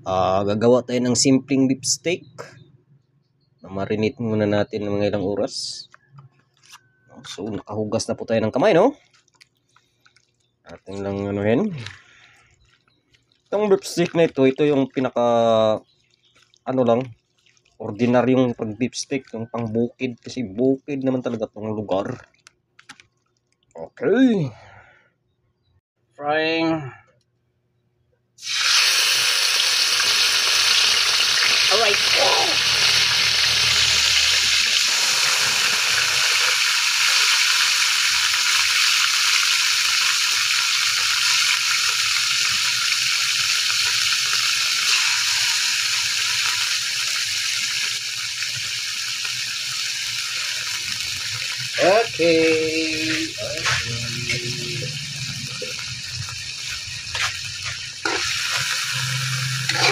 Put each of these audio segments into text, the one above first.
Gagawa tayo ng simpleng beef steak. Marinate muna natin ng mga ilang oras. So, nakahugas na po tayo ng kamay, no? Ating lang anuhin. Itong beef steak na ito yung pinaka ordinaryong pag beef steak, yung pang bukid, kasi bukid naman talaga itong lugar. Okay. Frying. Alright. Okay.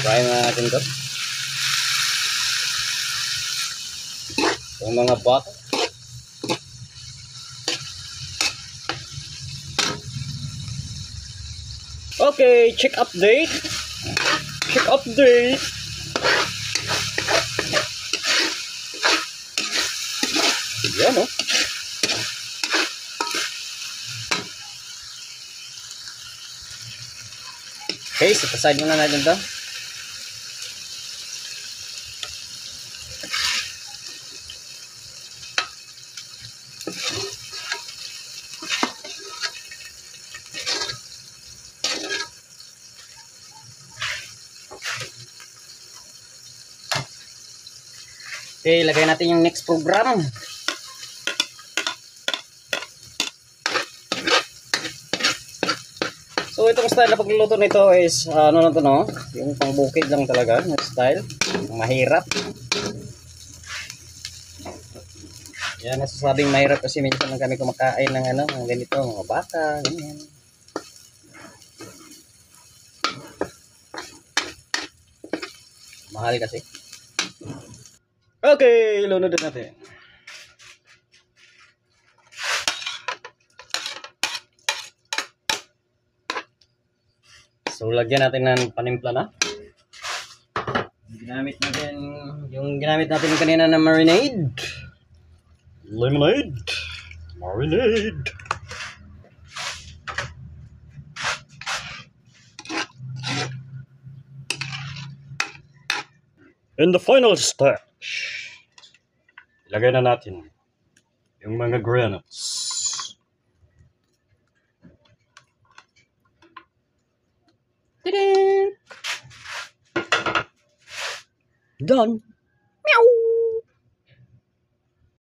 Try natin ito. Yung mga bata. Okay, check update. Check update. Yan, no? Okay, so aside muna natin ito. Okay, lagay natin yung next program. So itong style na pagluluto nito is ano na to, no? Yung pangbukid lang talaga na style. Mahirap. Yan, nasasabing mahirap kasi minsan lang kami kumakain ng ng ganito, mga baka, ganyan. Mahal kasi. Okay, lunod natin. So lagyan natin ng panimpla na. Yung ginamit natin kanina na marinade. Lemonade. Marinade. In the final stage, ilagay na natin yung mga granules. Ta-da! Done. Meow.